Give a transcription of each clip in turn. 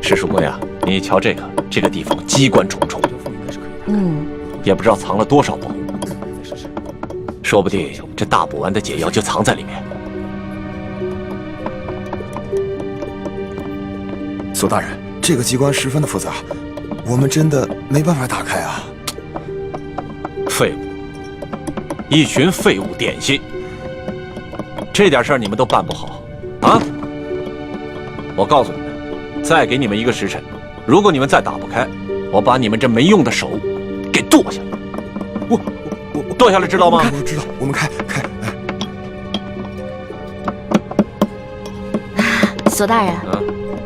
师叔姑娘，你瞧这个地方机关重重，也不知道藏了多少宝物，说不定这大补丸的解药就藏在里面。索大人，这个机关十分的复杂，我们真的没办法打开啊！废物，一群废物点心，这点事儿你们都办不好啊！我告诉你们，再给你们1个时辰，如果你们再打不开，我把你们这没用的手给剁下来。我剁下来，知道吗？我知道，我们开。索大人，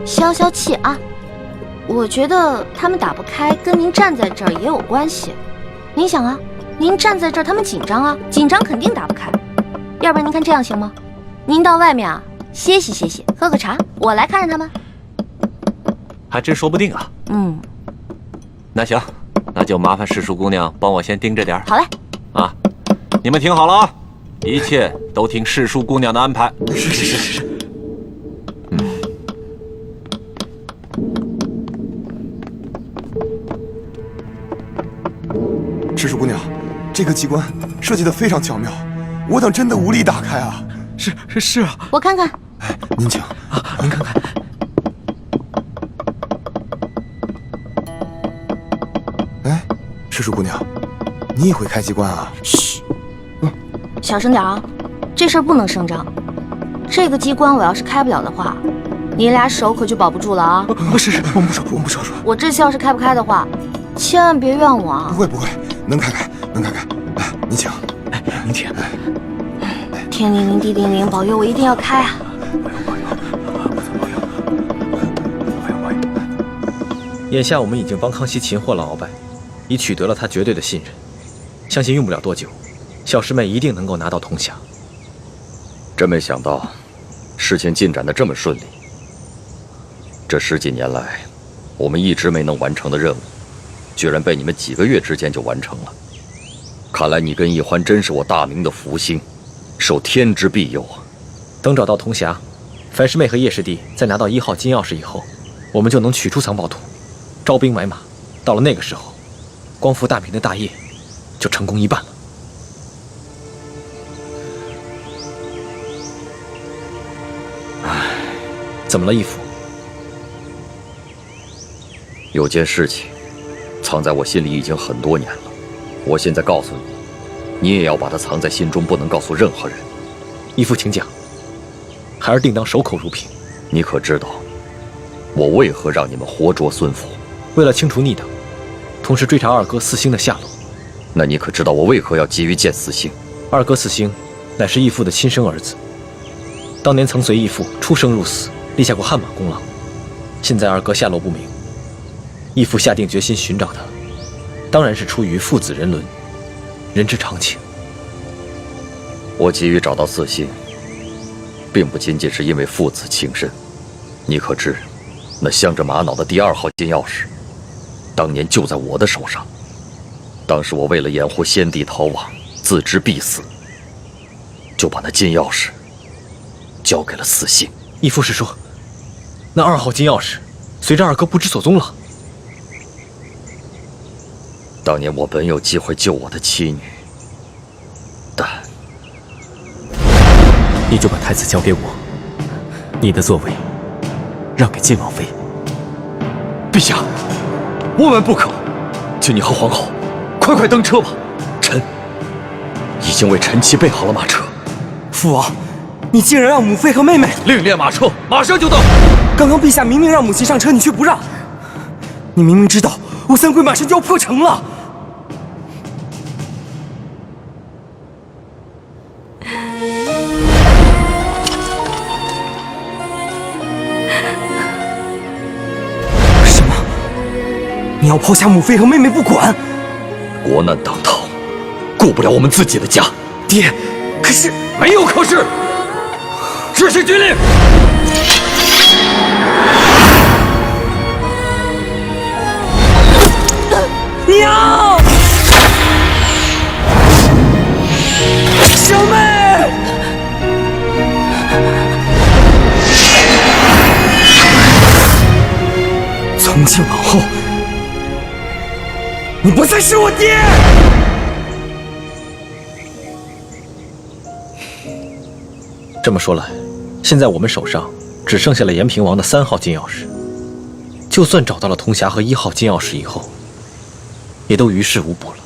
消消气啊！我觉得他们打不开，跟您站在这儿也有关系。您想啊，您站在这儿，他们紧张啊，紧张肯定打不开。要不然您看这样行吗？您到外面啊歇息，喝个茶，我来看着他们。还真说不定啊。那行，那就麻烦师叔姑娘帮我先盯着点儿。好嘞。啊，你们听好了啊，一切都听师叔姑娘的安排。是。师叔姑娘，这个机关设计得非常巧妙，我等真的无力打开啊！是啊，我看看。哎，您请啊，您看看。哎，师叔姑娘，你也会开机关啊？嘘，小声点啊，这事儿不能声张。这个机关我要是开不了的话，你俩手可就保不住了啊！是，我们不说。我这次要是开不开的话，千万别怨我啊！不会，能开。哎，您请。哎，您请。天灵灵，地灵灵，保佑我一定要开啊！眼下我们已经帮康熙擒获了鳌拜，已取得了他绝对的信任，相信用不了多久，小师妹一定能够拿到铜匣。真没想到，事情进展得这么顺利。这10几年来，我们一直没能完成的任务，居然被你们几个月之间就完成了。看来你跟易欢真是我大明的福星，受天之庇佑啊！等找到铜匣，樊师妹和叶师弟再拿到1号金钥匙以后，我们就能取出藏宝图，招兵买马。到了那个时候，光复大明的大业就成功一半了。唉，怎么了，义父？有件事情藏在我心里已经很多年了，我现在告诉你，你也要把它藏在心中，不能告诉任何人。义父，请讲。孩儿定当守口如瓶。你可知道，我为何让你们活捉孙府？为了清除逆党，同时追查二哥4星的下落。那你可知道我为何要急于见4星？二哥4星乃是义父的亲生儿子，当年曾随义父出生入死，立下过汗马功劳。现在二哥下落不明，义父下定决心寻找他，当然是出于父子人伦，人之常情。我急于找到4星，并不仅仅是因为父子情深。你可知，那镶着玛瑙的第2号金钥匙，当年就在我的手上。当时我为了掩护先帝逃亡，自知必死，就把那金钥匙交给了4星。义父是说，那2号金钥匙随着二哥不知所踪了。当年我本有机会救我的妻女，但你就把太子交给我，你的座位让给晋王妃。陛下，万万不可！请你和皇后快登车吧，臣已经为臣妻备好了马车。父王，你竟然让母妃和妹妹另列马车，马上就到。刚刚陛下明明让母亲上车，你却不让。你明明知道我3鬼马上就要破城了。什么？你要抛下母妃和妹妹不管？国难当头，顾不了我们自己的家。爹，可是没有可是，执行军令。娘，小妹。从今往后，你不再是我爹。这么说来，现在我们手上只剩下了延平王的3号金钥匙。就算找到了铜匣和1号金钥匙以后，也都于事无补了。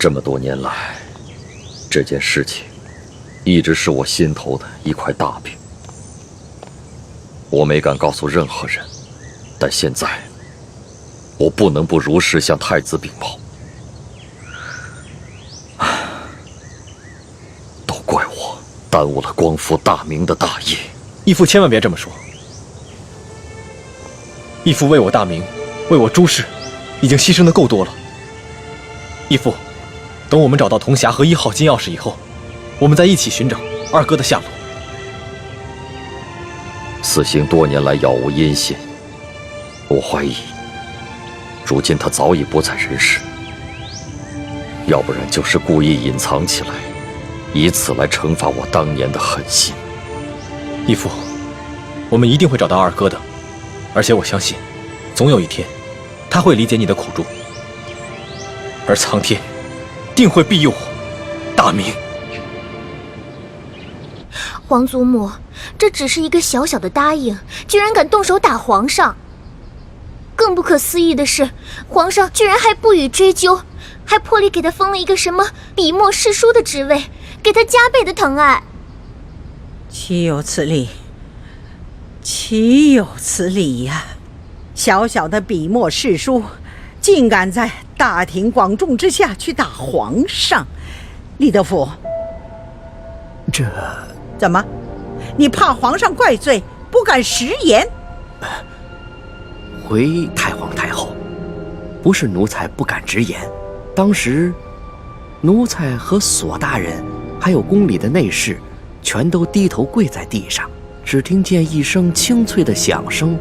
这么多年来，这件事情一直是我心头的一块大饼，我没敢告诉任何人。但现在，我不能不如实向太子禀报。都怪我耽误了光复大明的大业。义父千万别这么说。义父为我大明，为我朱氏，已经牺牲的够多了。义父，等我们找到铜匣和1号金钥匙以后，我们再一起寻找二哥的下落。四星多年来杳无音信，我怀疑，如今他早已不在人世，要不然就是故意隐藏起来，以此来惩罚我当年的狠心。义父，我们一定会找到二哥的，而且我相信，总有一天，他会理解你的苦衷，而苍天定会庇佑我大明。皇祖母，这只是一个小小的答应，居然敢动手打皇上。更不可思议的是，皇上居然还不予追究，还破例给他封了一个什么笔墨侍书的职位，给他加倍的疼爱。岂有此理！岂有此理呀！小小的笔墨侍书，竟敢在大庭广众之下去打皇上！李德福，这怎么？你怕皇上怪罪，不敢食言？回太皇太后，不是奴才不敢直言，当时奴才和索大人还有宫里的内侍全都低头跪在地上，只听见一声清脆的响声，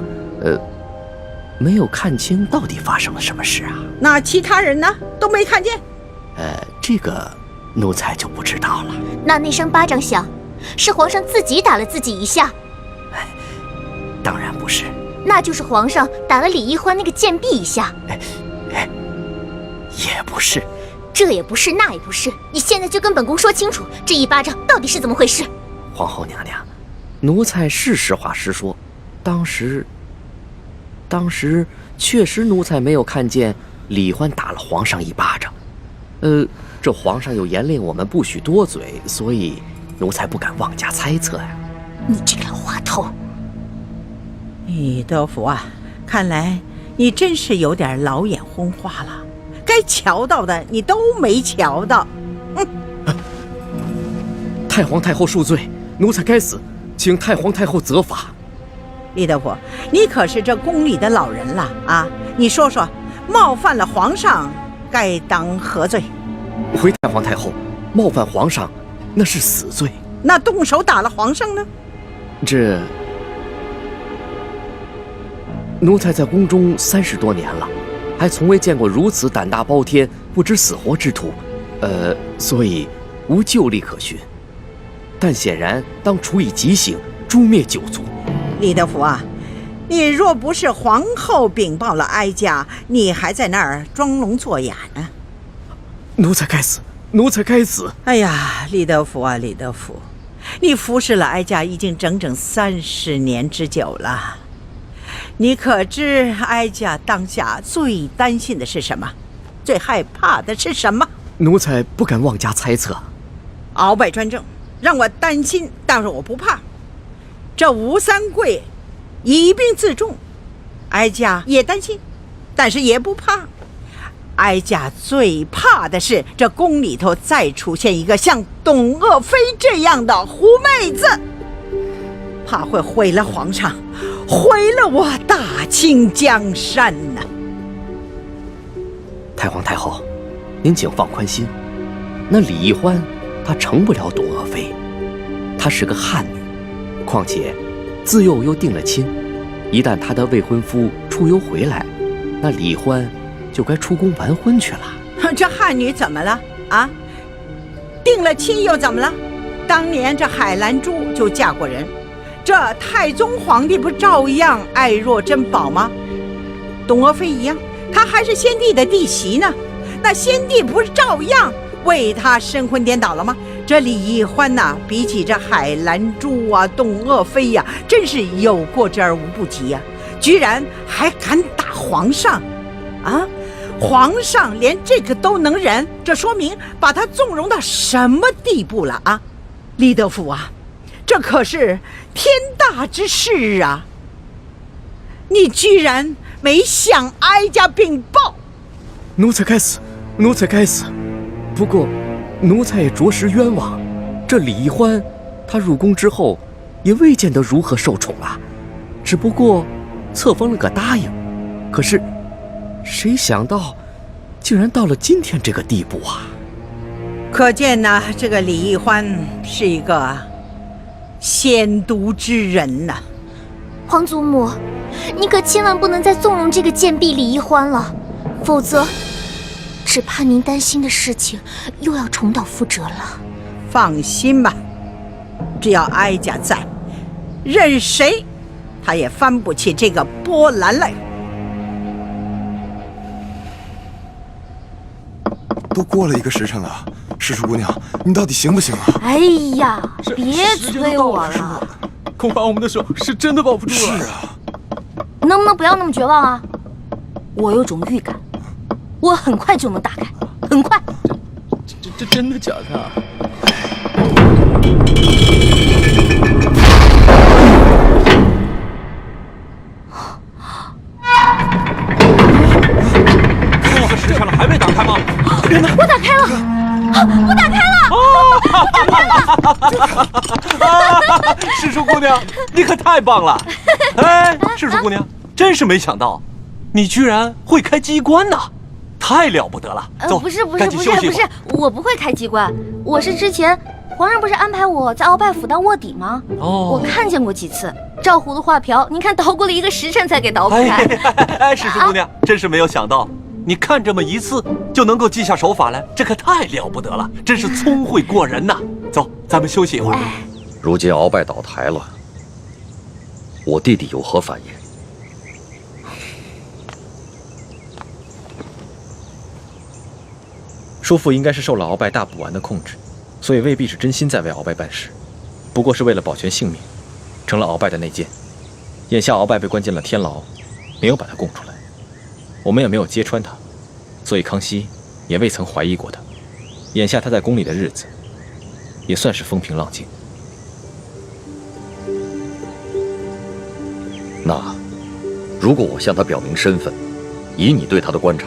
没有看清到底发生了什么事啊。那其他人呢？都没看见？这个奴才就不知道了。那声巴掌响，是皇上自己打了自己一下？当然不是。那就是皇上打了李易欢那个贱婢一下。也不是。这也不是，那也不是，你现在就跟本宫说清楚，这一巴掌到底是怎么回事？皇后娘娘，奴才是实话实说，当时确实奴才没有看见李欢打了皇上一巴掌。这皇上又严令我们不许多嘴，所以奴才不敢妄加猜测呀。你这个老滑头！李德福啊，看来你真是有点老眼昏花了，该瞧到的你都没瞧到。太皇太后恕罪，奴才该死，请太皇太后责罚。李德福，你可是这宫里的老人了啊！你说说，冒犯了皇上，该当何罪？回太皇太后，冒犯皇上，那是死罪。那动手打了皇上呢？这奴才在宫中30多年了，还从未见过如此胆大包天、不知死活之徒，所以无旧例可循。但显然当处以极刑，诛灭9族。李德福啊，你若不是皇后禀报了哀家，你还在那儿装聋作哑呢。奴才该死，奴才该死！哎呀，李德福啊，李德福，你服侍了哀家已经整整30年之久了。你可知哀家当下最担心的是什么？最害怕的是什么？奴才不敢妄加猜测。鳌拜专政，让我担心，但是我不怕。这吴三桂以兵自重，哀家也担心，但是也不怕。哀家最怕的是这宫里头再出现一个像董鄂妃这样的狐妹子，怕会毁了皇上，毁了我大清江山呢。太皇太后，您请放宽心，那李易欢她成不了董鄂妃，她是个汉女，况且自幼又定了亲，一旦她的未婚夫出游回来，那李欢就该出宫完婚去了。这汉女怎么了？啊？定了亲又怎么了？当年这海兰珠就嫁过人，这太宗皇帝不照样爱若珍宝吗？董鄂妃一样，她还是先帝的弟媳呢，那先帝不是照样为她申婚颠倒了吗？这李易欢呐，比起这海兰珠啊、董鄂妃呀，真是有过之而无不及呀！居然还敢打皇上，啊！皇上连这个都能忍，这说明把他纵容到什么地步了啊！李德福啊，这可是天大之事啊！你居然没向哀家禀报！奴才该死，奴才该死。不过，奴才也着实冤枉。这李易欢，他入宫之后，也未见得如何受宠啊，只不过册封了个答应。可是，谁想到，竟然到了今天这个地步啊！可见呢，这个李易欢是一个鲜毒之人呐。皇祖母，你可千万不能再纵容这个贱婢李易欢了，否则，只怕您担心的事情又要重蹈覆辙了。放心吧，只要哀家在，任谁他也翻不起这个波澜来。都过了1个时辰了，世叔姑娘，你到底行不行啊？哎呀，别催我了，恐怕我们的手是真的抱不住了。是啊，能不能不要那么绝望啊？我有种预感，我很快就能打开，很快。这真的假的啊？这个时辰了还没打开吗？我打开了，我打开了！世叔姑娘，你可太棒了！哎，世叔姑娘，真是没想到，你居然会开机关呐，太了不得了！走，不是，赶紧休息吧。我不会开机关，我是之前皇上不是安排我在鳌拜府当卧底吗？哦，我看见过几次，照葫芦画瓢，你看捣鼓了1个时辰才给捣鼓开。哎，世叔姑娘，真是没有想到。你看这么一次就能够记下手法来，这可太了不得了，真是聪慧过人呐！走，咱们休息一会儿。如今鳌拜倒台了，我弟弟有何反应？叔父应该是受了鳌拜大补丸的控制，所以未必是真心在为鳌拜办事，不过是为了保全性命，成了鳌拜的内奸。眼下鳌拜被关进了天牢，没有把他供出来。我们也没有揭穿他，所以康熙也未曾怀疑过他。眼下他在宫里的日子，也算是风平浪静。那，如果我向他表明身份，以你对他的观察，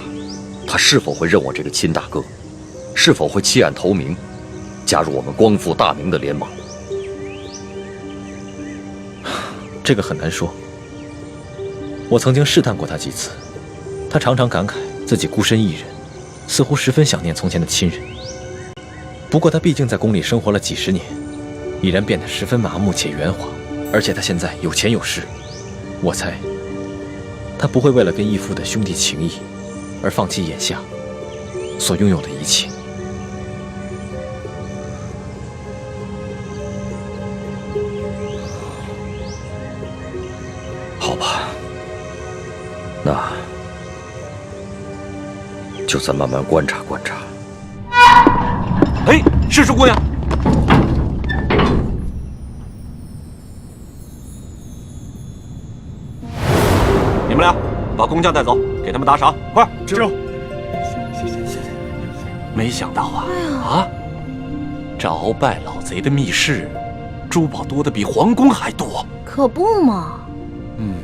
他是否会认我这个亲大哥？是否会弃暗投明，加入我们光复大明的联盟？这个很难说。我曾经试探过他几次。他常常感慨自己孤身一人，似乎十分想念从前的亲人。不过他毕竟在宫里生活了几十年，已然变得十分麻木且圆滑，而且他现在有钱有势，我猜他不会为了跟义父的兄弟情谊而放弃眼下所拥有的一切。好吧，那就再慢慢观察观察。哎，世叔姑娘，你们俩把工匠带走，给他们打赏，快！知。没想到啊，这鳌拜老贼的密室，珠宝多的比皇宫还多。可不嘛。嗯。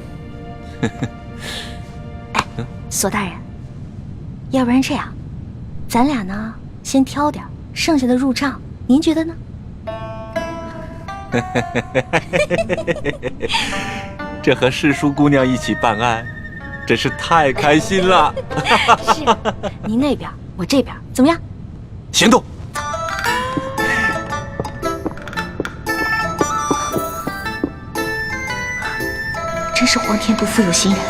哎，索大人。要不然这样，咱俩呢先挑点，剩下的入账，您觉得呢？这和世叔姑娘一起办案，真是太开心了。是，您那边，我这边，怎么样？行动！真是皇天不负有心人，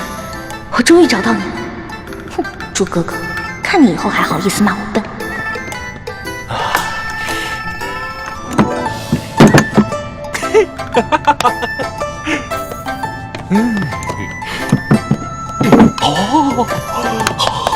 我终于找到你了。哼，朱哥哥，看你以后还好意思骂我笨。哦，好。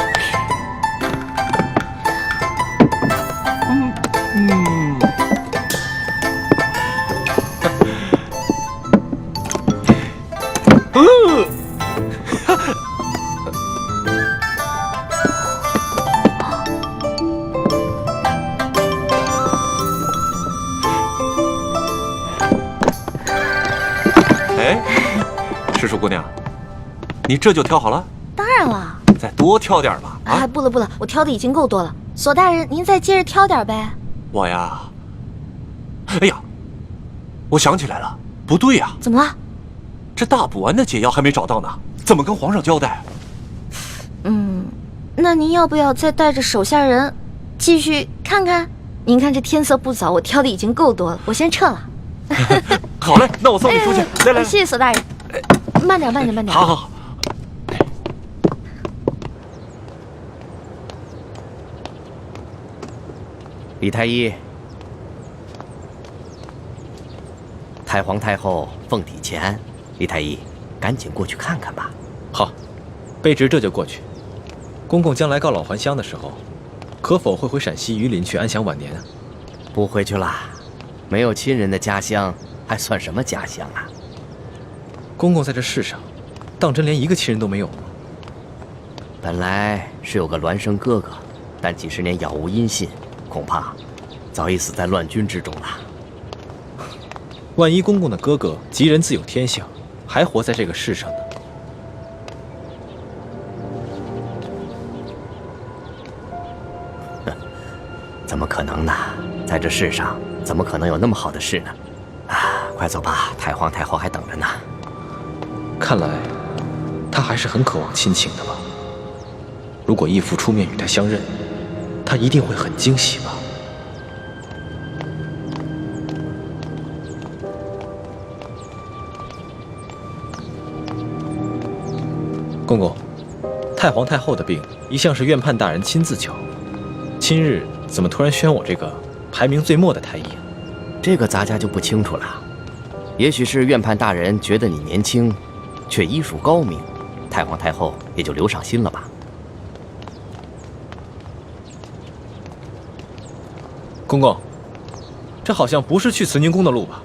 哎，石树姑娘，你这就挑好了？当然了。再多挑点吧。哎，不了不了，我挑的已经够多了。索大人，您再接着挑点呗。我呀，哎呀，我想起来了，不对呀。怎么了？这大补丸的解药还没找到呢，怎么跟皇上交代？那您要不要再带着手下人继续看看？您看这天色不早，我挑的已经够多了，我先撤了。好嘞，那我送你出去。来，谢谢索大人。慢点，慢点，慢点。好。李太医，太皇太后凤体前安，李太医，赶紧过去看看吧。好，卑职这就过去。公公将来告老还乡的时候，可否会回陕西榆林去安享晚年啊？不回去啦，没有亲人的家乡还算什么家乡啊？公公在这世上，当真连一个亲人都没有吗？本来是有个孪生哥哥，但几十年杳无音信，恐怕早已死在乱军之中了。万一公公的哥哥吉人自有天相，还活在这个世上呢？怎么可能呢？在这世上，怎么可能有那么好的事呢？啊，快走吧，太皇太后还等着呢。看来，他还是很渴望亲情的吧？如果义父出面与他相认，他一定会很惊喜吧？公公，太皇太后的病一向是院判大人亲自瞧，今日怎么突然宣我这个排名最末的太医啊？这个咱家就不清楚了。也许是院判大人觉得你年轻，却医术高明，太皇太后也就留上心了吧。公公，这好像不是去慈宁宫的路吧？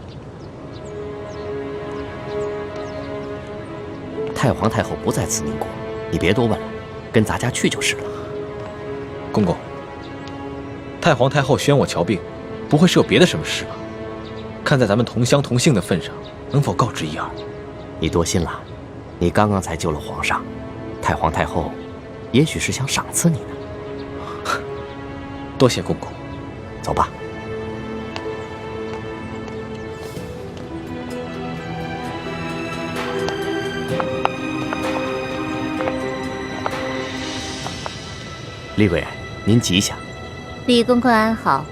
太皇太后不在慈宁宫，你别多问了，跟咱家去就是了。公公，太皇太后宣我瞧病，不会是有别的什么事吧？看在咱们同乡同姓的份上，能否告知一二？你多心了，你刚刚才救了皇上，太皇太后也许是想赏赐你呢。多谢公公。走吧。厉贵人，您吉祥。李公公安好。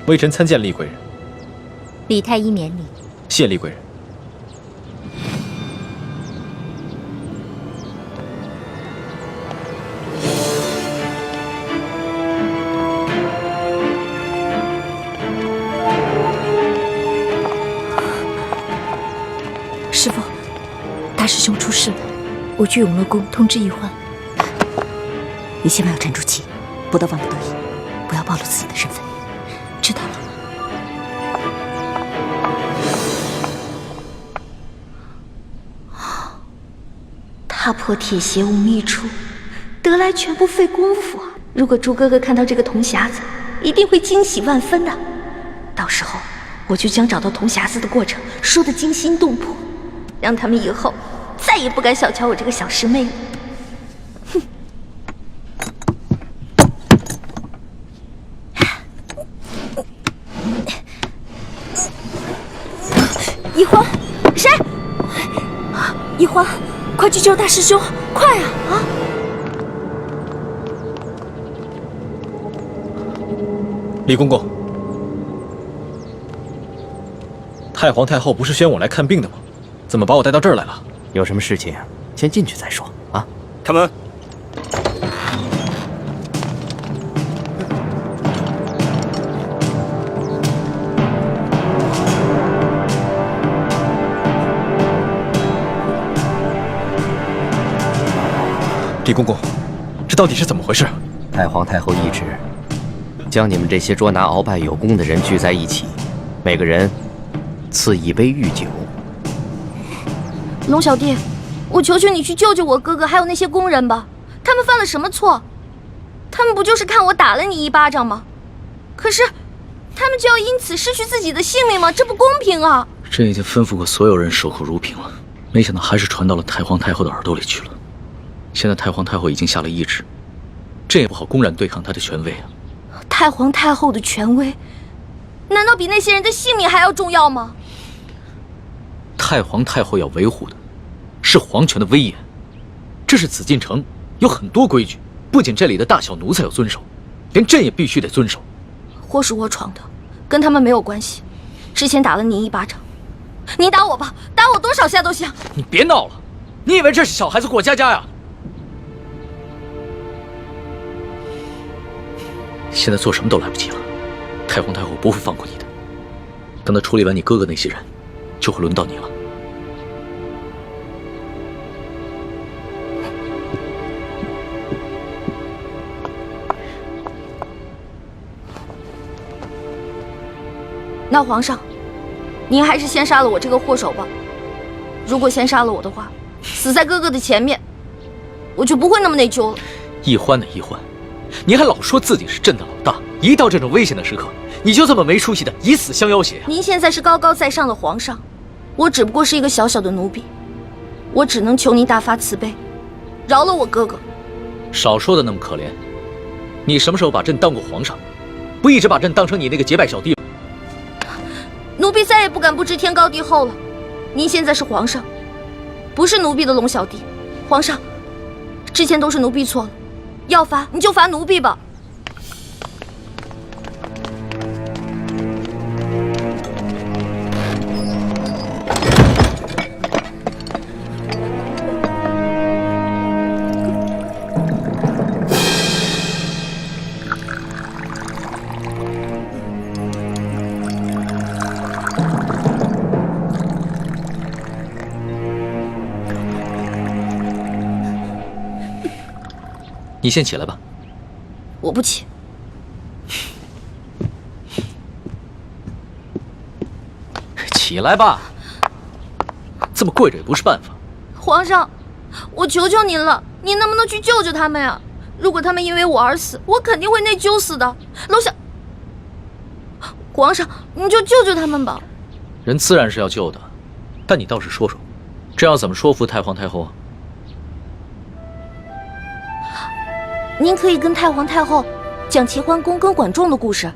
微臣参见厉贵人。李太医免礼。谢厉贵人。师父，大师兄出事了，我去永乐宫通知医患。你千万要沉住气，不得万不得已，不要暴露自己的身份，知道了？踏破铁鞋无觅处，得来全不费工夫啊！如果朱哥哥看到这个铜匣子，一定会惊喜万分的。到时候我就将找到铜匣子的过程说得惊心动魄，让他们以后再也不敢小瞧我这个小师妹了。哼！一欢，谁？一欢，快去救大师兄，快啊！啊！李公公，太皇太后不是宣我来看病的吗？怎么把我带到这儿来了？有什么事情，先进去再说啊！开门。李公公，这到底是怎么回事？太皇太后懿旨，将你们这些捉拿鳌拜有功的人聚在一起，每个人赐一杯御酒。龙小弟，我求求你去救救我哥哥，还有那些工人吧。他们犯了什么错？他们不就是看我打了你一巴掌吗？可是，他们就要因此失去自己的性命吗？这不公平啊！朕已经吩咐过所有人守口如瓶了，没想到还是传到了太皇太后的耳朵里去了。现在太皇太后已经下了懿旨，朕也不好公然对抗她的权威啊。太皇太后的权威，难道比那些人的性命还要重要吗？太皇太后要维护的是皇权的威严，这是紫禁城，有很多规矩，不仅这里的大小奴才要遵守，连朕也必须得遵守。祸是我闯的，跟他们没有关系。之前打了你一巴掌，你打我吧，打我多少下都行。你别闹了，你以为这是小孩子过家家呀？现在做什么都来不及了，太皇太后不会放过你的。等她处理完你哥哥那些人，就会轮到你了。那皇上，您还是先杀了我这个祸首吧。如果先杀了我的话，死在哥哥的前面，我就不会那么内疚了。易欢的易欢，你还老说自己是朕的老大，一到这种危险的时刻，你就这么没出息的以死相要挟。您现在是高高在上的皇上，我只不过是一个小小的奴婢，我只能求您大发慈悲，饶了我哥哥。少说的那么可怜，你什么时候把朕当过皇上？不一直把朕当成你那个结拜小弟吗？奴婢再也不敢不知天高地厚了。您现在是皇上，不是奴婢的龙小弟。皇上，之前都是奴婢错了，要罚你就罚奴婢吧。你先起来吧。我不起。起来吧，这么跪着也不是办法。皇上，我求求您了，您能不能去救救他们呀？如果他们因为我而死，我肯定会内疚死的。楼下，皇上，你就救救他们吧。人自然是要救的，但你倒是说说，这要怎么说服太皇太后啊？您可以跟太皇太后讲齐桓公跟管仲的故事。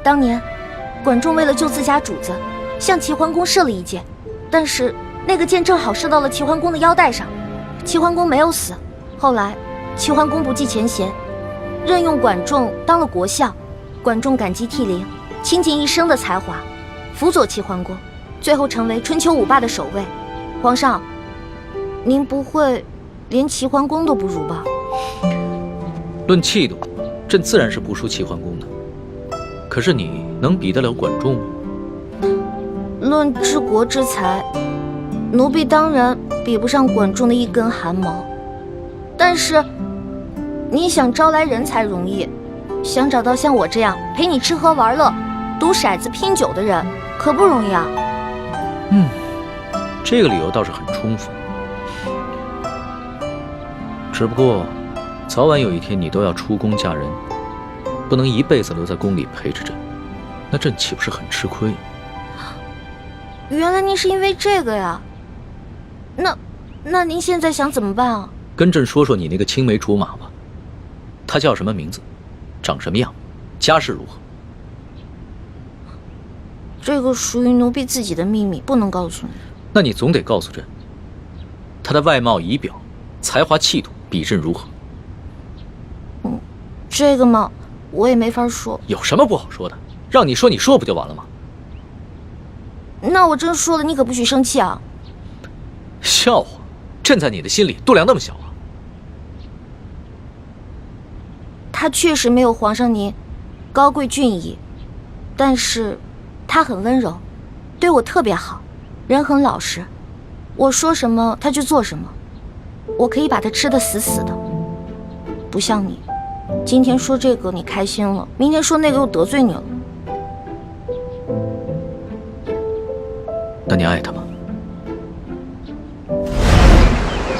当年，管仲为了救自家主子，向齐桓公射了一箭，但是那个箭正好射到了齐桓公的腰带上，齐桓公没有死。后来，齐桓公不计前嫌，任用管仲当了国相。管仲感激涕零，倾尽一生的才华，辅佐齐桓公，最后成为春秋五霸的首位。皇上，您不会连齐桓公都不如吧？论气度，朕自然是不输齐桓公的。可是你能比得了管仲吗？论治国之才，奴婢当然比不上管仲的一根汗毛。但是，你想招来人才容易，想找到像我这样陪你吃喝玩乐、赌骰子拼酒的人，可不容易啊。这个理由倒是很充分。只不过，早晚有一天你都要出宫嫁人，不能一辈子留在宫里陪着朕，那朕岂不是很吃亏？原来您是因为这个呀？那您现在想怎么办啊？跟朕说说你那个青梅竹马吧，他叫什么名字，长什么样，家世如何？这个属于奴婢自己的秘密，不能告诉你。那你总得告诉朕，他的外貌仪表、才华气度比朕如何？这个嘛，我也没法说。有什么不好说的？让你说，你说不就完了吗？那我真说了，你可不许生气啊！笑话，朕在你的心里度量那么小啊？他确实没有皇上您高贵俊逸，但是他很温柔，对我特别好，人很老实，我说什么他就做什么，我可以把他吃得死死的。不像你，今天说这个你开心了，明天说那个又得罪你了。那你爱他吗？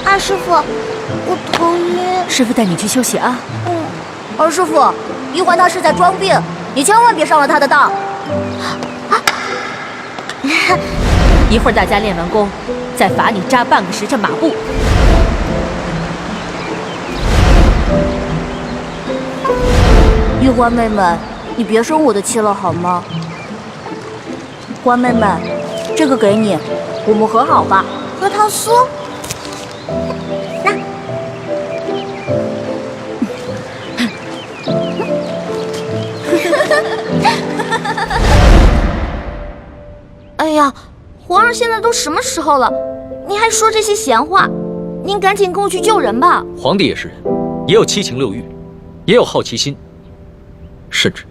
二师傅，我头晕。师傅带你去休息啊。二师傅，一环他是在装病，你千万别上了他的当。一会儿大家练完功，再罚你扎半个时辰马步。玉欢妹妹，你别生我的气了好吗？欢妹妹，这个给你，我们和好吧。核桃酥。哎呀，皇上现在都什么时候了，你还说这些闲话？您赶紧跟我去救人吧。皇帝也是人，也有七情六欲，也有好奇心，甚至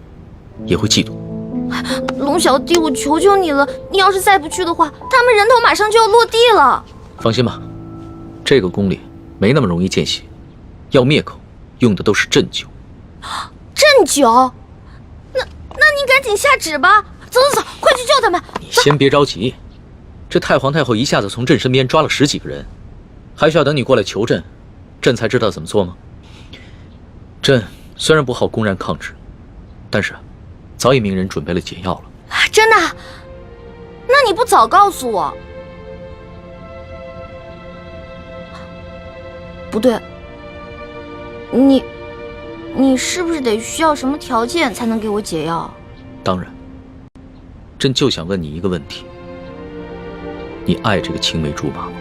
也会嫉妒。龙小弟，我求求你了，你要是再不去的话，他们人头马上就要落地了。放心吧，这个宫里没那么容易见血，要灭口用的都是鸩酒。鸩酒？那你赶紧下旨吧。走，快去救他们！你先别着急，这太皇太后一下子从朕身边抓了10几个人，还需要等你过来求朕，朕才知道怎么做吗？朕虽然不好公然抗旨，但是早已命人准备了解药了。真的？那你不早告诉我？不对，你是不是得需要什么条件才能给我解药？当然。朕就想问你一个问题：你爱这个青梅竹马吗？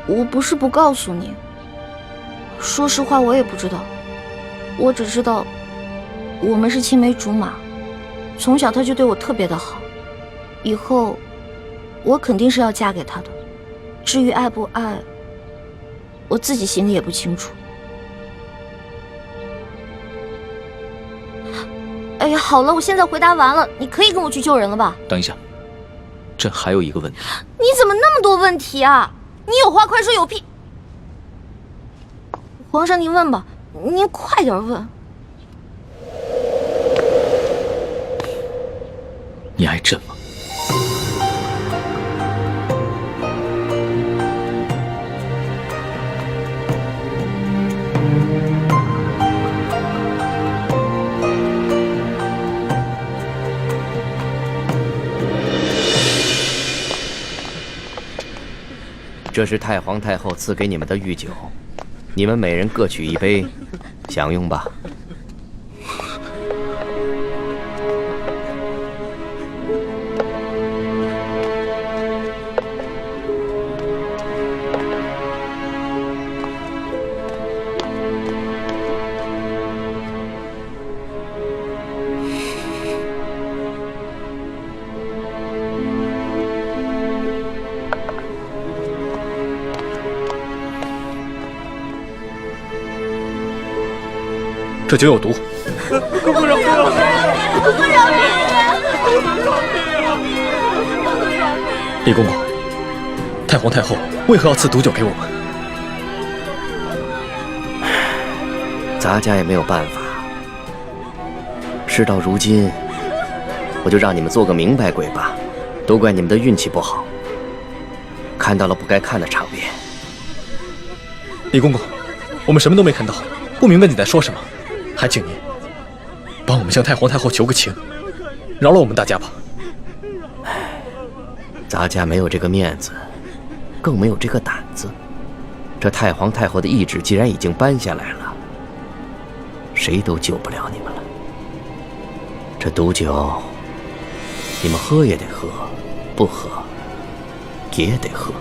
我不是不告诉你，说实话我也不知道，我只知道我们是青梅竹马，从小他就对我特别的好，以后我肯定是要嫁给他的。至于爱不爱，我自己心里也不清楚。哎呀，好了，我现在回答完了，你可以跟我去救人了吧？等一下，朕还有一个问题。你怎么那么多问题啊？你有话快说，有屁！皇上您问吧，您快点问。你爱朕吗？这是太皇太后赐给你们的御酒，你们每人各取一杯，享用吧。这酒有毒。公公饶命！公公饶命！李公公，太皇太后为何要赐毒酒给我们？咱家也没有办法。事到如今，我就让你们做个明白鬼吧。都怪你们的运气不好，看到了不该看的场面。李公公，我们什么都没看到，不明白你在说什么。还请您帮我们向太皇太后求个情，饶了我们大家吧。咱家没有这个面子，更没有这个胆子。这太皇太后的懿旨既然已经颁下来了，谁都救不了你们了。这毒酒，你们喝也得喝，不喝也得喝。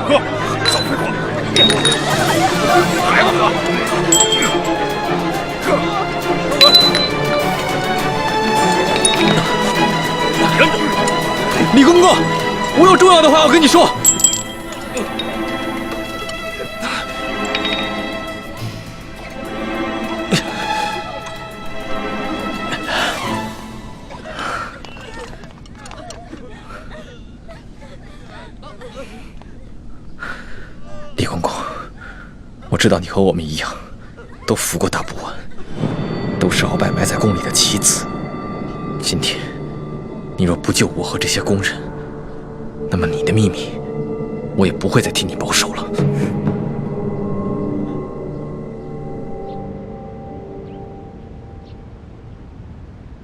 喝，早废话，还喝。李公公，我有重要的话要跟你说。李公公，我知道你和我们一样，都服过大不完，都是鳌拜埋在宫里的棋子。今天，你若不救我和这些宫人，那么你的秘密，我也不会再替你保守了。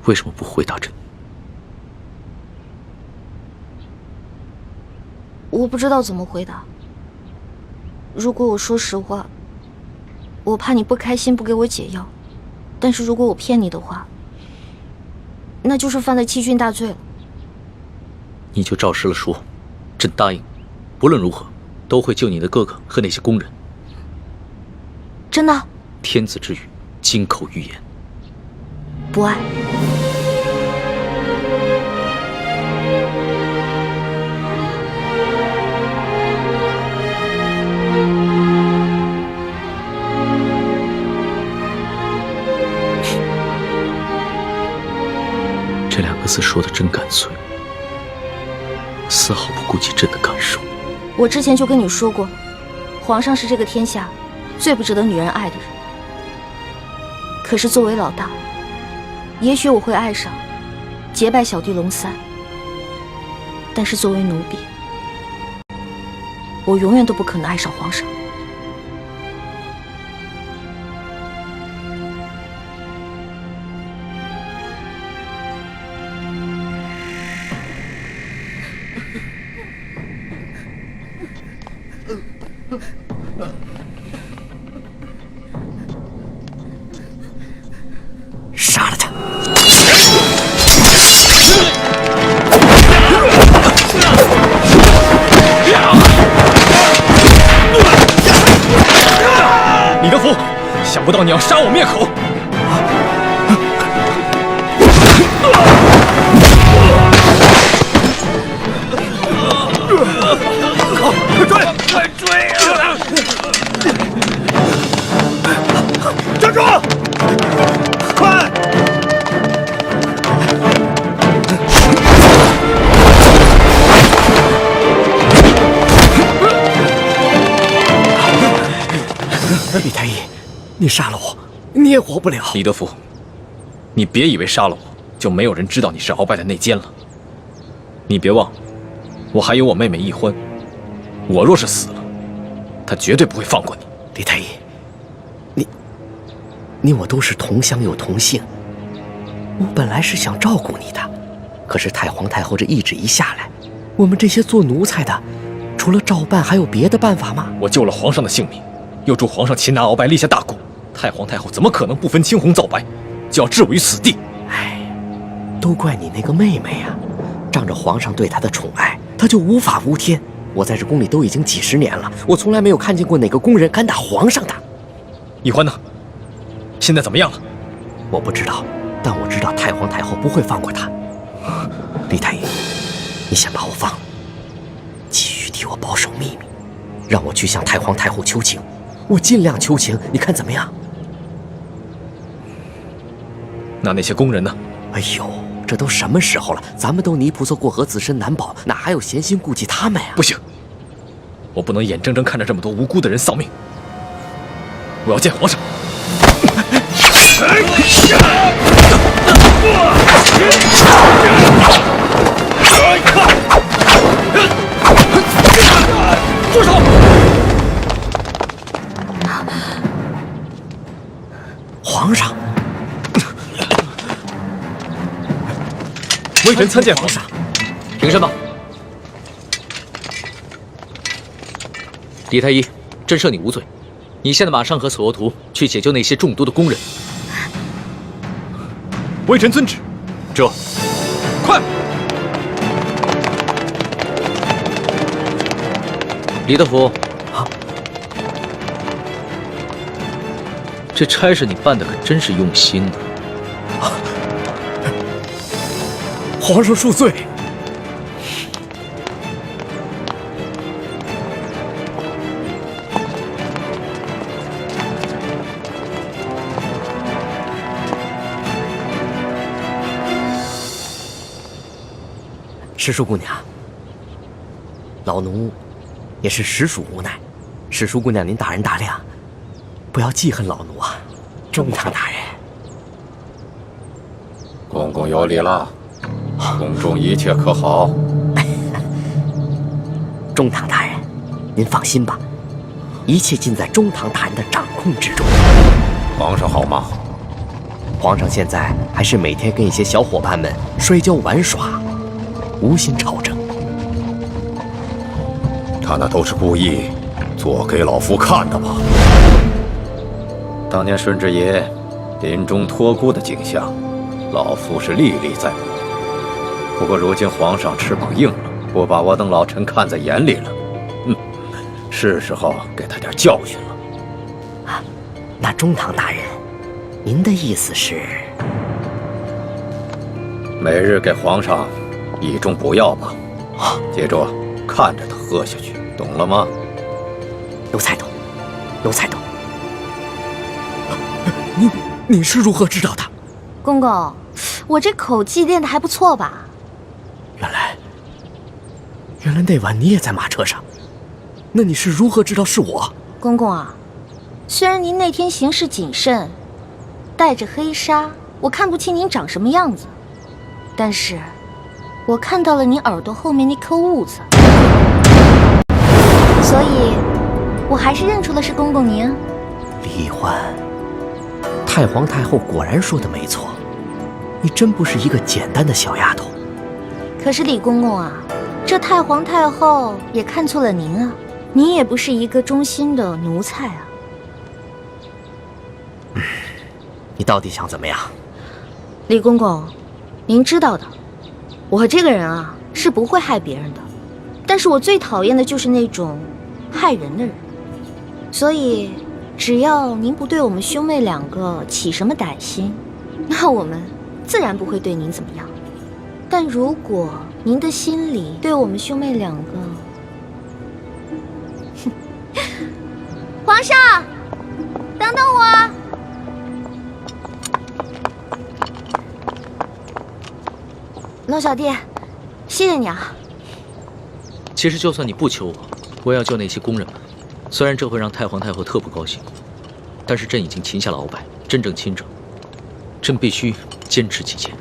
为什么不回答朕？我不知道怎么回答。如果我说实话，我怕你不开心，不给我解药；但是如果我骗你的话，那就是犯了欺君大罪了。你就照实了说，朕答应，不论如何，都会救你的哥哥和那些宫人。真的？天子之语，金口玉言。不爱。这两个字说的真干脆，丝毫不顾及朕的感受。我之前就跟你说过，皇上是这个天下最不值得女人爱的人。可是作为老大，也许我会爱上结拜小弟龙三，但是作为奴婢，我永远都不可能爱上皇上。杀了他！李德福，想不到你要杀我灭口！快追啊！站住！快！李太医，你杀了我，你也活不了。李德福，你别以为杀了我就没有人知道你是鳌拜的内奸了。你别忘了，我还有我妹妹易欢，我若是死了，她绝对不会放过你。李太医，你我都是同乡又同姓，我本来是想照顾你的，可是太皇太后这懿旨一下来，我们这些做奴才的，除了照办还有别的办法吗？我救了皇上的性命，又助皇上擒拿鳌拜，立下大功，太皇太后怎么可能不分青红皂白，就要置我于死地？哎，都怪你那个妹妹呀！仗着皇上对她的宠爱，她就无法无天。我在这宫里都已经几十年了，我从来没有看见过哪个宫人敢打皇上的。易欢呢？现在怎么样了？我不知道，但我知道太皇太后不会放过她。李太医，你先把我放了，继续替我保守秘密，让我去向太皇太后求情，我尽量求情，你看怎么样？那些宫人呢？哎呦，这都什么时候了？咱们都泥菩萨过河，自身难保，哪还有闲心顾及他们呀？不行，我不能眼睁睁看着这么多无辜的人丧命。我要见皇上。住手！皇上，微臣参见皇上。平身吧。李太医，朕赦你无罪。你现在马上和索额图去解救那些中毒的宫人。微臣遵旨。这，快！李德福，这差事你办的可真是用心呢。皇上恕罪。石叔姑娘，老奴也是实属无奈，石叔姑娘您大人大量，不要记恨老奴啊。中堂大人，公公有礼了，宫中一切可好？中堂大人，您放心吧，一切尽在中堂大人的掌控之中。皇上好吗？皇上现在还是每天跟一些小伙伴们摔跤玩耍，无心朝政。他那都是故意做给老夫看的吧？当年顺治爷临终托孤的景象，老夫是历历在目。不过如今皇上翅膀硬了，不把我等老臣看在眼里了，是时候给他点教训了。啊，那中堂大人，您的意思是？每日给皇上一盅补药吧，接着看着他喝下去，懂了吗？奴才懂，奴才懂。你是如何知道的？公公，我这口技练得还不错吧？原来那晚你也在马车上，那你是如何知道是我？公公啊，虽然您那天行事谨慎，带着黑纱，我看不清您长什么样子，但是我看到了您耳朵后面那颗痦子，所以我还是认出了是公公您。李欢，太皇太后果然说的没错，你真不是一个简单的小丫头。可是李公公啊，这太皇太后也看错了您啊，您也不是一个忠心的奴才啊。你到底想怎么样？李公公，您知道的，我这个人啊是不会害别人的，但是我最讨厌的就是那种害人的人，所以只要您不对我们兄妹两个起什么歹心，那我们自然不会对您怎么样。但如果您的心里对我们兄妹两个，皇上，等等我。龙小弟，谢谢你啊。其实就算你不求我，我也要救那些工人们。虽然这会让太皇太后特不高兴，但是朕已经擒下了鳌拜，真正亲政，朕必须坚持己见。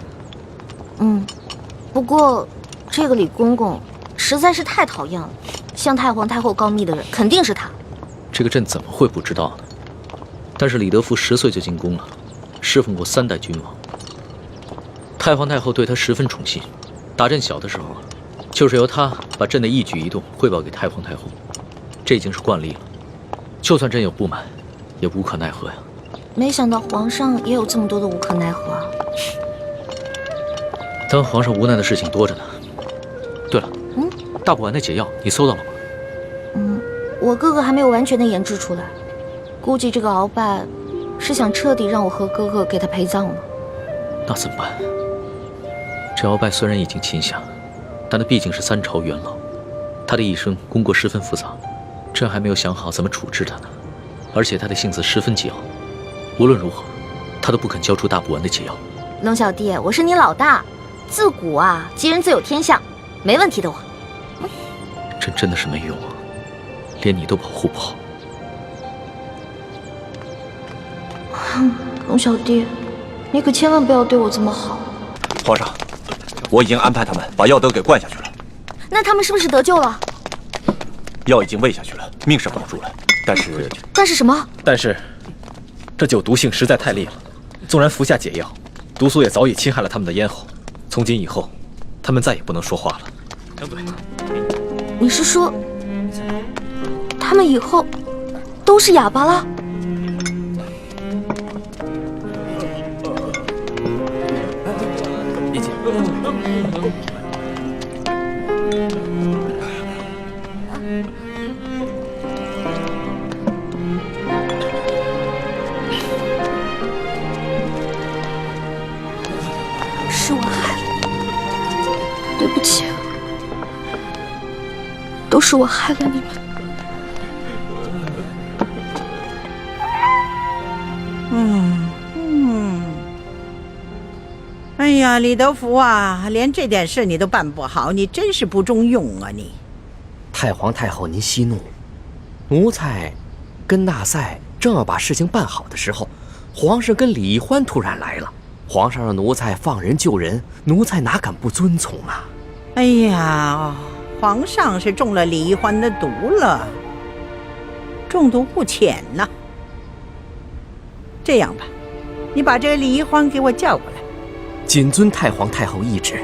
不过这个李公公实在是太讨厌了，向太皇太后告密的人肯定是他。这个朕怎么会不知道呢？但是李德福10岁就进宫了，侍奉过3代君王。太皇太后对他十分宠信，打朕小的时候啊，就是由他把朕的一举一动汇报给太皇太后，这已经是惯例了。就算朕有不满，也无可奈何呀。没想到皇上也有这么多的无可奈何啊。当皇上无奈的事情多着呢。对了，大补丸的解药你搜到了吗？我哥哥还没有完全的研制出来，估计这个鳌拜是想彻底让我和哥哥给他陪葬了。那怎么办？这鳌拜虽然已经擒下，但他毕竟是3朝元老，他的一生功过十分复杂，朕还没有想好怎么处置他呢。而且他的性子十分桀骜，无论如何，他都不肯交出大补丸的解药。龙小弟，我是你老大，自古啊，吉人自有天相，没问题的我。朕真的是没用啊，连你都保护不好。龙小弟，你可千万不要对我这么好。皇上，我已经安排他们把药都给灌下去了。那他们是不是得救了？药已经喂下去了，命是保住了，但是什么？但是这酒毒性实在太烈了，纵然服下解药，毒素也早已侵害了他们的咽喉。从今以后，他们再也不能说话了。张嘴。你是说，他们以后都是哑巴了？一起。是我害了你，对不起，都是我害了你们。哎呀，呀，李德福啊，连这点事你都办不好，你真是不中用啊你！太皇太后，您息怒。奴才跟纳赛正要把事情办好的时候，皇上跟李易欢突然来了。皇上让奴才放人救人，奴才哪敢不遵从啊？哎呀，皇上是中了李易欢的毒了，中毒不浅呐。这样吧，你把这李易欢给我叫过来。谨遵太皇太后懿旨。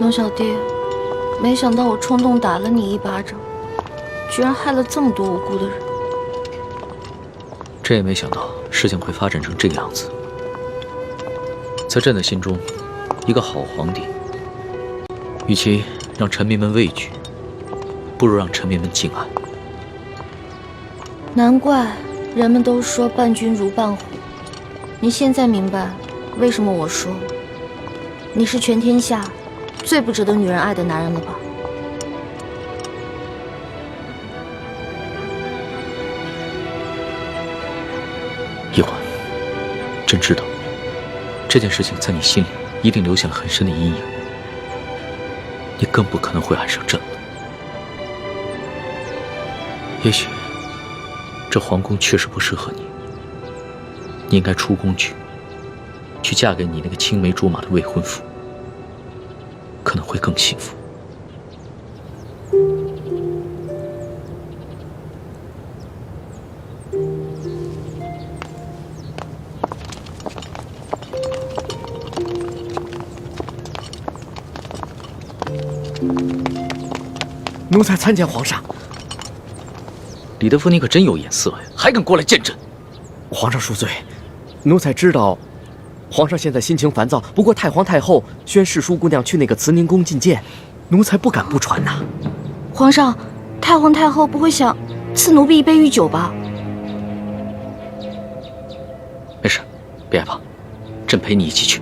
龙小弟，没想到我冲动打了你一巴掌，居然害了这么多无辜的人。朕也没想到事情会发展成这个样子。在朕的心中，一个好皇帝，与其让臣民们畏惧，不如让臣民们敬爱。难怪人们都说伴君如伴虎。你现在明白为什么我说你是全天下最不值得女人爱的男人了吧？易欢，朕知道这件事情在你心里一定留下了很深的阴影，你更不可能会爱上朕了。也许这皇宫确实不适合你，你应该出宫去嫁给你那个青梅竹马的未婚夫，可能会更幸福。奴才参见皇上。李德福，你可真有眼色呀，还敢过来见朕！皇上恕罪，奴才知道皇上现在心情烦躁，不过太皇太后宣世淑姑娘去那个慈宁宫觐见，奴才不敢不传呐。皇上，太皇太后不会想赐奴婢一杯御酒吧？没事，别害怕，朕陪你一起去。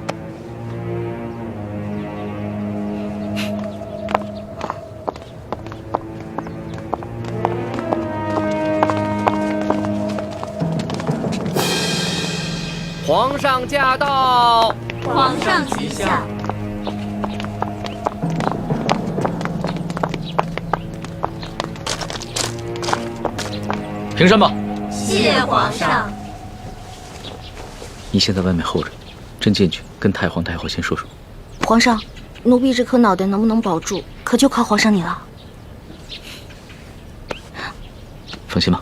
皇上驾到！皇上吉祥！平身吧。谢皇上。你先在外面候着，朕进去跟太皇太后先说说。皇上，奴婢这颗脑袋能不能保住，可就靠皇上你了。放心吧。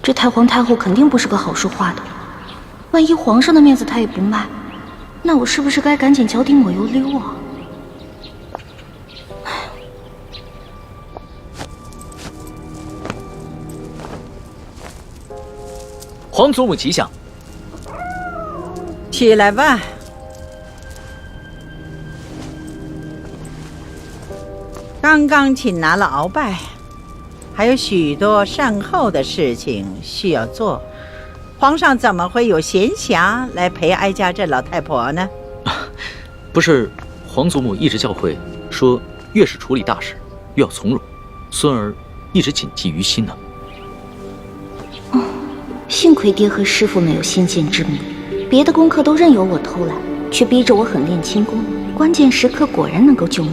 这太皇太后肯定不是个好说话的，万一皇上的面子她也不卖，那我是不是该赶紧脚底抹油溜啊？皇祖母吉祥。起来吧。刚刚请拿了鳌拜，还有许多善后的事情需要做，皇上怎么会有闲暇来陪哀家这老太婆呢？不是皇祖母一直教诲说，越是处理大事，越要从容。孙儿一直谨记于心呢。幸亏爹和师傅没有先见之明，别的功课都任由我偷懒，却逼着我狠练轻功，关键时刻果然能够救命。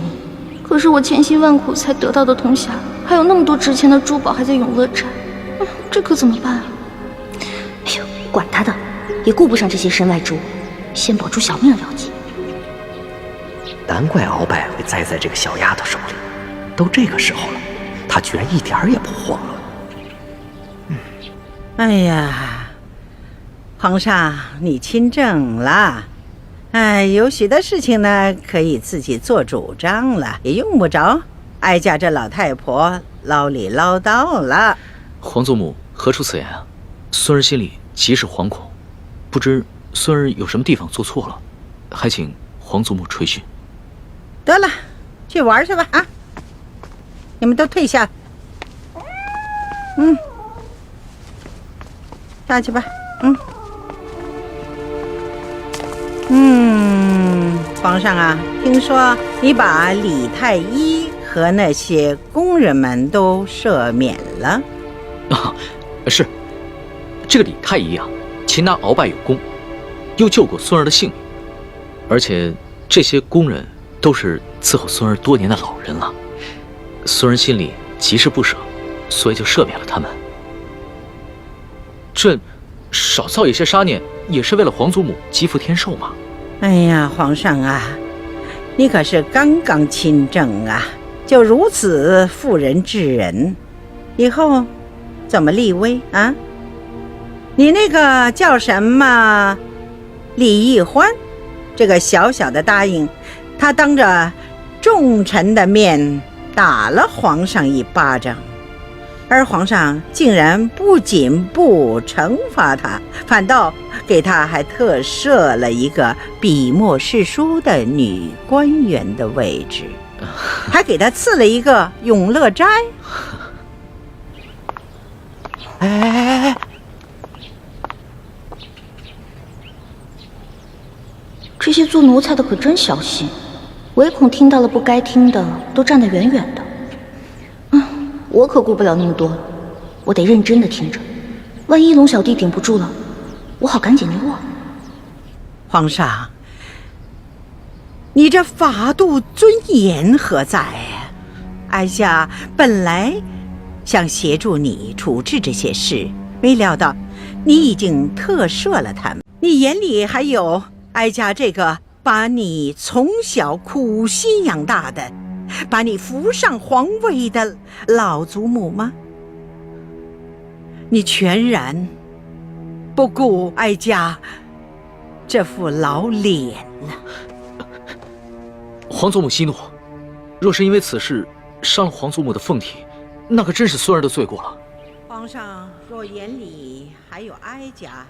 可是我千辛万苦才得到的铜匣，还有那么多值钱的珠宝还在永乐寨，这可怎么办啊？哎呦，管他的，也顾不上这些身外之物，先保住小命了结。难怪鳌拜会栽在这个小丫头手里，都这个时候了，她居然一点儿也不慌了。哎呀，皇上你亲政了，有许多事情呢可以自己做主张了，也用不着哀家这老太婆唠里唠叨了。皇祖母何出此言啊？孙儿心里极是惶恐，不知孙儿有什么地方做错了，还请皇祖母垂询。得了，去玩去吧啊！你们都退下。下去吧。皇上啊，听说你把李太医和那些工人们都赦免了。是。这个李太医啊，擒拿鳌拜有功，又救过孙儿的性命，而且这些工人都是伺候孙儿多年的老人了。孙儿心里极是不舍，所以就赦免了他们。这少造一些杀孽，也是为了皇祖母积福天寿嘛。哎呀，皇上啊，你可是刚刚亲政啊，就如此妇人之仁，以后怎么立威啊？你那个叫什么李义欢，这个小小的答应，他当着众臣的面打了皇上一巴掌，而皇上竟然不仅不惩罚他，反倒给他还特设了一个笔墨诗书的女官员的位置，还给他赐了一个永乐斋。哎，这些做奴才的可真小心，唯恐听到了不该听的，都站得远远的。我可顾不了那么多了，我得认真的听着，万一龙小弟顶不住了，我好赶紧溜啊！皇上，你这法度尊严何在呀？哀家本来想协助你处置这些事，没料到你已经特赦了他们。你眼里还有哀家这个把你从小苦心养大的，把你扶上皇位的老祖母吗？你全然不顾哀家这副老脸了。皇祖母息怒，若是因为此事伤了皇祖母的凤体，那可真是孙儿的罪过了。皇上若眼里还有哀家，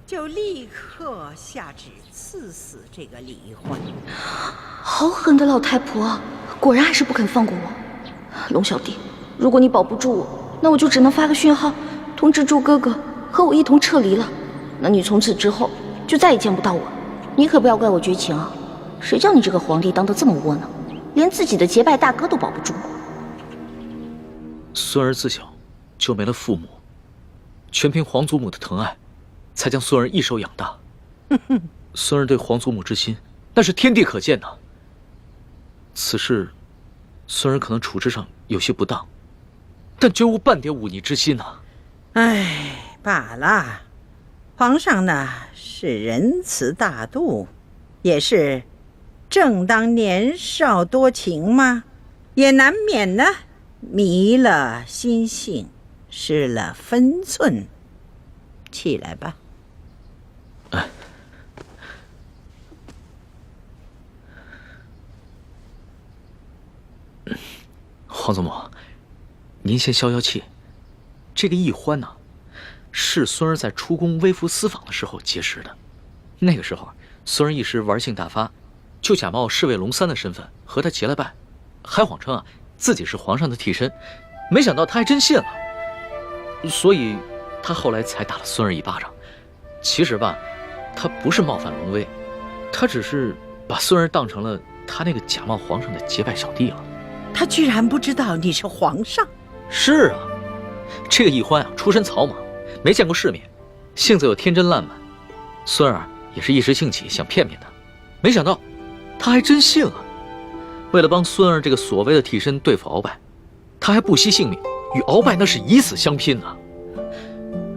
就立刻下旨赐死这个李义欢。好狠的老太婆，果然还是不肯放过我。龙小弟，如果你保不住我，那我就只能发个讯号，通知诸哥哥和我一同撤离了。那你从此之后就再也见不到我。你可不要怪我绝情啊！谁叫你这个皇帝当得这么窝囊，连自己的结拜大哥都保不住。孙儿自小就没了父母，全凭皇祖母的疼爱，才将孙儿一手养大。孙儿对皇祖母之心，那是天地可见的。此事，孙儿可能处置上有些不当，但绝无半点忤逆之心呐。唉，罢了。皇上呢是仁慈大度，也是正当年少多情嘛，也难免呢迷了心性，失了分寸。起来吧。皇祖母，您先消消气。这个义欢呢，是孙儿在出宫微服私访的时候结识的。那个时候，孙儿一时玩性大发，就假冒侍卫龙三的身份和他结了拜，还谎称自己是皇上的替身。没想到他还真信了，所以他后来才打了孙儿一巴掌。其实吧，他不是冒犯龙威，他只是把孙儿当成了他那个假冒皇上的结拜小弟了。他居然不知道你是皇上。是啊，这个义欢出身草莽，没见过世面，性子又天真烂漫。孙儿也是一时兴起想骗骗他，没想到他还真信了。为了帮孙儿这个所谓的替身对付鳌拜，他还不惜性命，与鳌拜那是以死相拼呢。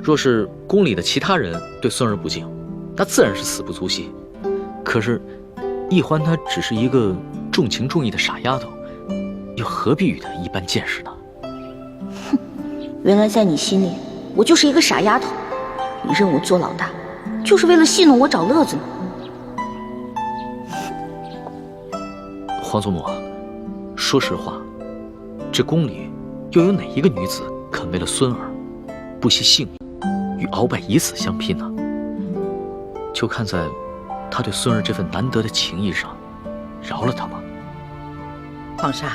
若是宫里的其他人对孙儿不敬，那自然是死不足惜。可是义欢她只是一个重情重义的傻丫头，又何必与他一般见识呢？哼，原来在你心里，我就是一个傻丫头。你认我做老大，就是为了戏弄我找乐子呢。皇祖母，说实话，这宫里又有哪一个女子肯为了孙儿不惜性命，与鳌拜以死相拼呢？就看在他对孙儿这份难得的情谊上，饶了他吧。皇上，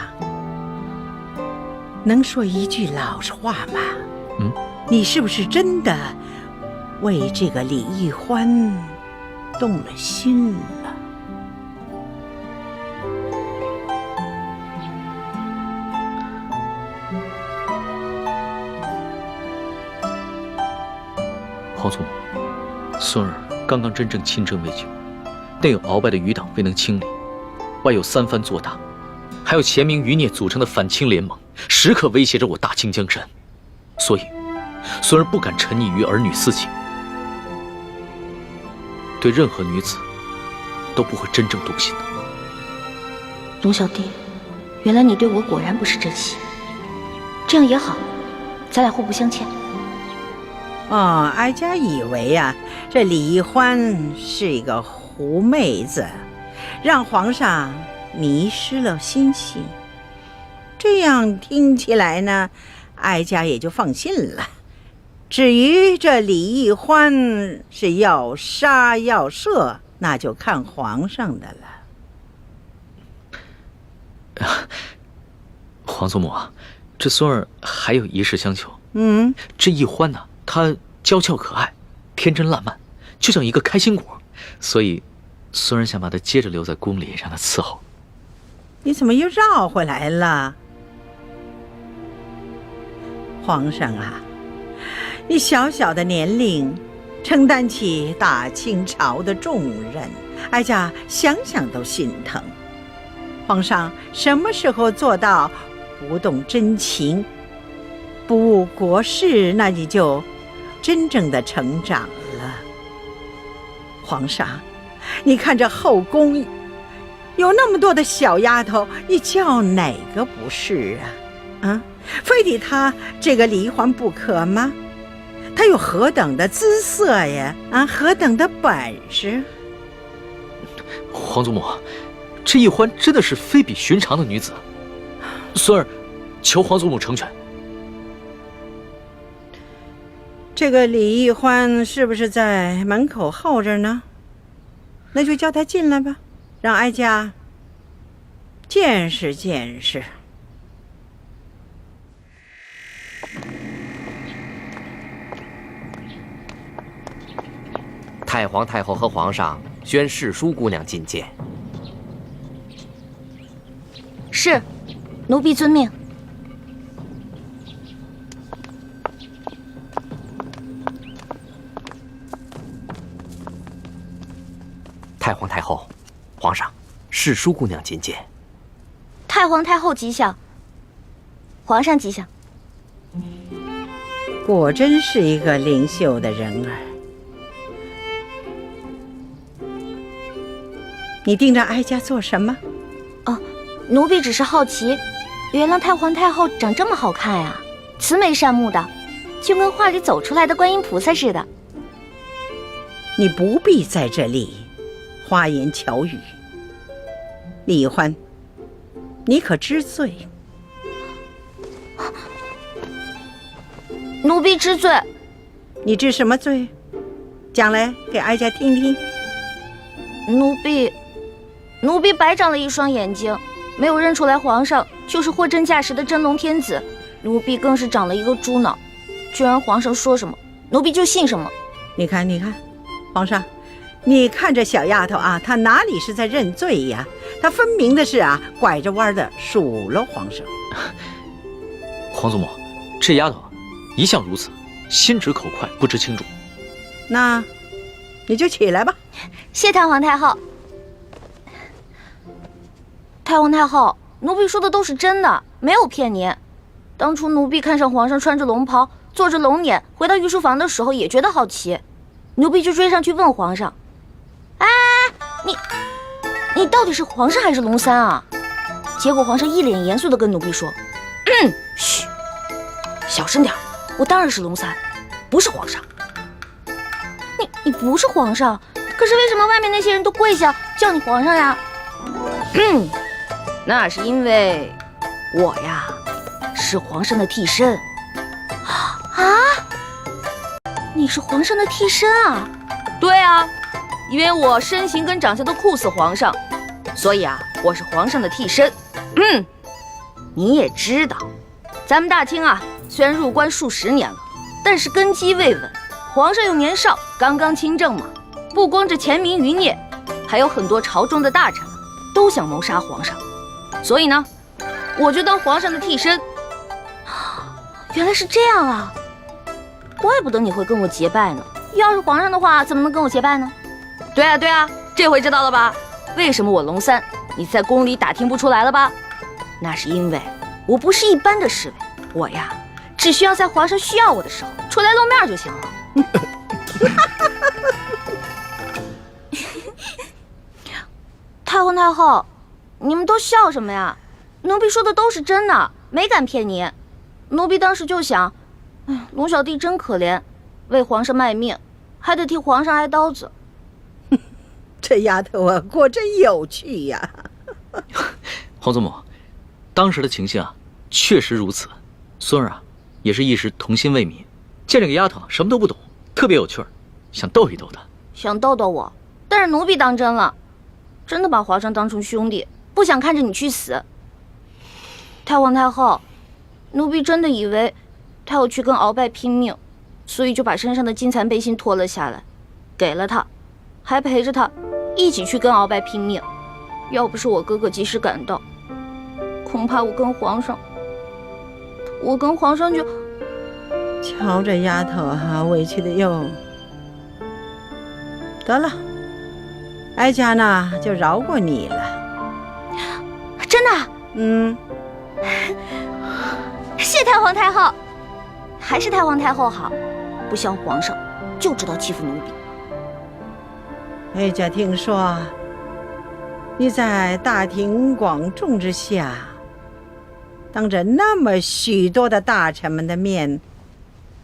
能说一句老实话吗？嗯，你是不是真的为这个李易欢动了心了？皇祖母，孙儿刚刚真正亲征未久，内有鳌拜的余党未能清理，外有三藩做大，还有前明余孽组成的反清联盟，时刻威胁着我大清江山，所以孙儿不敢沉溺于儿女私情，对任何女子都不会真正动心的。龙小弟，原来你对我果然不是真心，这样也好，咱俩互不相欠。哦，哀家以为啊，这李易欢是一个狐妹子，让皇上迷失了心性。这样听起来呢，哀家也就放心了。至于这李易欢是要杀要赦，那就看皇上的了。皇祖母啊，这孙儿还有一事相求。这易欢呢，他娇俏可爱，天真烂漫，就像一个开心果，所以孙儿想把他接着留在宫里，让他伺候。你怎么又绕回来了？皇上啊，你小小的年龄，承担起大清朝的重任，哀家想想都心疼。皇上什么时候做到不动真情，不误国事，那你就真正的成长了。皇上，你看这后宫有那么多的小丫头，你叫哪个不是啊？非得她这个李易欢不可吗？她有何等的姿色呀？何等的本事？皇祖母，这易欢真的是非比寻常的女子，孙儿求皇祖母成全。这个李易欢是不是在门口候着呢？那就叫他进来吧，让哀家见识见识。太皇太后和皇上宣世淑姑娘觐见。是，奴婢遵命。太皇太后，皇上，世淑姑娘觐见。太皇太后吉祥，皇上吉祥。果真是一个灵秀的人儿。你盯着哀家做什么？哦，奴婢只是好奇，原来太皇太后长这么好看呀，慈眉善目的，就跟画里走出来的观音菩萨似的。你不必在这里花言巧语。李易欢，你可知罪？奴婢知罪。你知什么罪？讲来给哀家听听。奴婢白长了一双眼睛，没有认出来皇上就是货真价实的真龙天子。奴婢更是长了一个猪脑，居然皇上说什么，奴婢就信什么。你看，皇上，你看这小丫头啊，她哪里是在认罪呀？她分明的是拐着弯的数落皇上。皇祖母，这丫头一向如此，心直口快，不知轻重。那你就起来吧。谢太皇太后。太皇太后，奴婢说的都是真的，没有骗您。当初奴婢看上皇上穿着龙袍，坐着龙辇，回到御书房的时候也觉得好奇，奴婢就追上去问皇上：“哎，你到底是皇上还是龙三啊？”结果皇上一脸严肃地跟奴婢说：“嘘，小声点，我当然是龙三，不是皇上。”你不是皇上，可是为什么外面那些人都跪下叫你皇上呀？那是因为我呀是皇上的替身。你是皇上的替身啊？对啊，因为我身形跟长相都酷似皇上，所以我是皇上的替身。你也知道，咱们大清啊，虽然入关数十年了，但是根基未稳，皇上又年少，刚刚亲政嘛。不光这前明余孽，还有很多朝中的大臣都想谋杀皇上，所以呢，我就当皇上的替身。原来是这样啊，怪不得你会跟我结拜呢。要是皇上的话，怎么能跟我结拜呢？对啊，这回知道了吧？为什么我龙三你在宫里打听不出来了吧？那是因为我不是一般的侍卫，我呀，只需要在皇上需要我的时候出来露面就行了。太皇太后，你们都笑什么呀？奴婢说的都是真的，没敢骗你。奴婢当时就想，龙小弟真可怜，为皇上卖命，还得替皇上挨刀子。这丫头啊，果真有趣呀！皇祖母，当时的情形啊，确实如此。孙儿啊，也是一时童心未泯，见这个丫头什么都不懂，特别有趣儿，想逗一逗她。想逗逗我，但是奴婢当真了，真的把皇上当成兄弟，不想看着你去死。太皇太后，奴婢真的以为他要去跟鳌拜拼命，所以就把身上的金蚕背心脱了下来，给了他，还陪着他一起去跟鳌拜拼命。要不是我哥哥及时赶到，恐怕我跟皇上就……瞧这丫头啊，委屈的哟。得了，哀家呢就饶过你了。真的？嗯。谢太皇太后，还是太皇太后好，不像皇上就知道欺负奴婢。哀家听说你在大庭广众之下，当着那么许多的大臣们的面，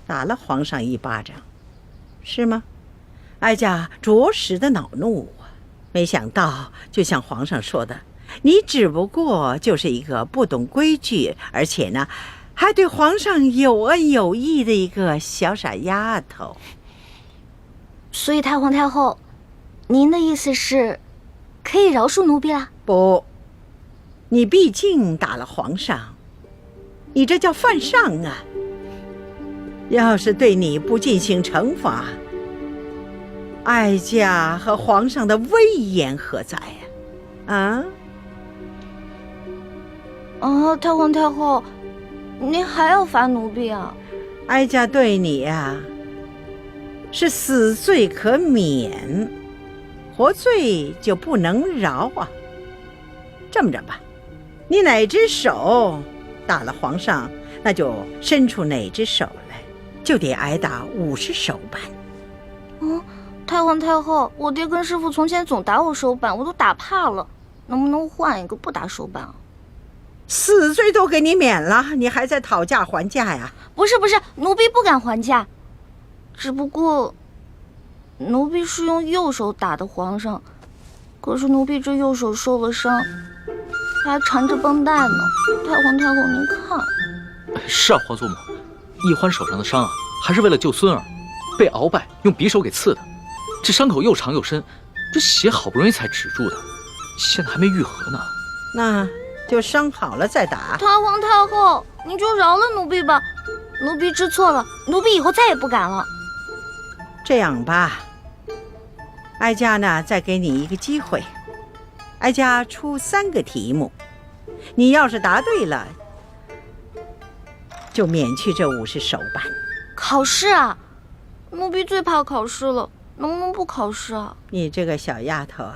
打了皇上一巴掌，是吗？哀家着实的恼怒啊！没想到，就像皇上说的，你只不过就是一个不懂规矩，而且呢，还对皇上有恩有义的一个小傻丫头。所以太皇太后，您的意思是，可以饶恕奴婢啦？不，你毕竟打了皇上，你这叫犯上啊！要是对你不进行惩罚，哀家和皇上的威严何在呀？太皇太后，您还要罚奴婢啊？哀家对你呀，是死罪可免，活罪就不能饶啊。这么着吧，你哪只手打了皇上，那就伸出哪只手来，就得挨打50手板。太皇太后，我爹跟师傅从前总打我手板，我都打怕了，能不能换一个不打手板啊？死罪都给你免了，你还在讨价还价呀？不是，奴婢不敢还价，只不过奴婢是用右手打的皇上，可是奴婢这右手受了伤，还缠着绷带呢。太皇太后，您看。是啊，皇祖母，奕欢手上的伤啊，还是为了救孙儿，被鳌拜用匕首给刺的，这伤口又长又深，这血好不容易才止住的，现在还没愈合呢。那就伤好了再打。太皇太后，你就饶了奴婢吧，奴婢知错了，奴婢以后再也不敢了。这样吧，哀家呢再给你一个机会，哀家出3个题目，你要是答对了，就免去这50手板。考试啊？奴婢最怕考试了，能不能不考试啊？你这个小丫头啊，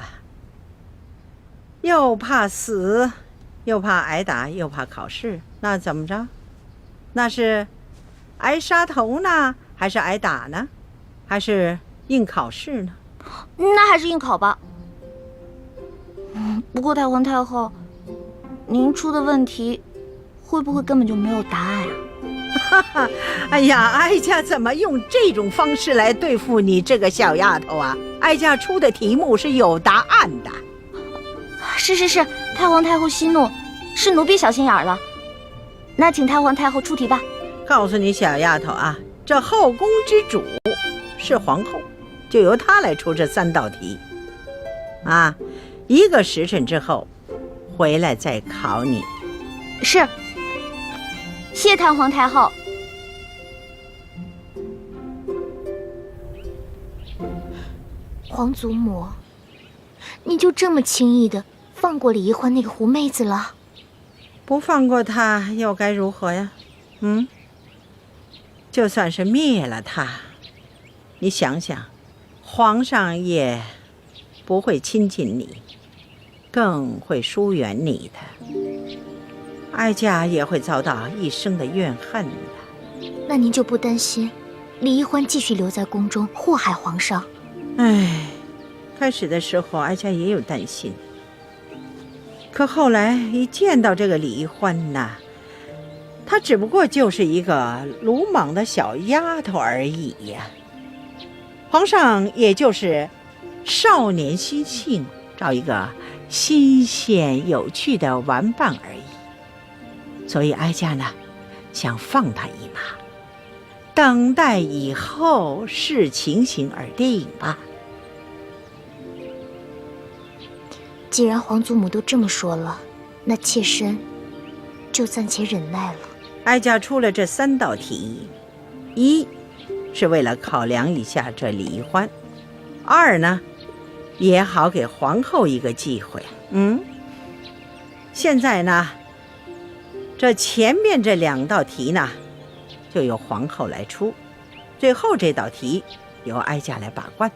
又怕死，又怕挨打，又怕考试，那怎么着？那是挨杀头呢，还是挨打呢？还是硬考试呢？那还是硬考吧。不过太皇太后，您出的问题会不会根本就没有答案啊？哎呀，哀家怎么用这种方式来对付你这个小丫头啊？哀家出的题目是有答案的。是，太皇太后息怒，是奴婢小心眼了。那请太皇太后出题吧。告诉你小丫头啊，这后宫之主是皇后，就由她来出这3道题。1个时辰之后回来再考你。是。谢太皇太后。皇祖母，你就这么轻易的放过李易欢那个狐妹子了？不放过她又该如何呀？就算是灭了她，你想想，皇上也不会亲近你，更会疏远你的，哀家也会遭到一生的怨恨的。那您就不担心李易欢继续留在宫中祸害皇上？唉，开始的时候哀家也有担心，可后来一见到这个李易欢呐，她只不过就是一个鲁莽的小丫头而已呀。皇上也就是少年心性，找一个新鲜有趣的玩伴而已。所以哀家呢，想放他一马，等待以后视情形而定吧。既然皇祖母都这么说了，那妾身就暂且忍耐了。哀家出了这3道题，一是为了考量一下这李易欢，二呢也好给皇后一个机会。现在呢，这前面这2道题呢就由皇后来出，最后这道题由哀家来把关。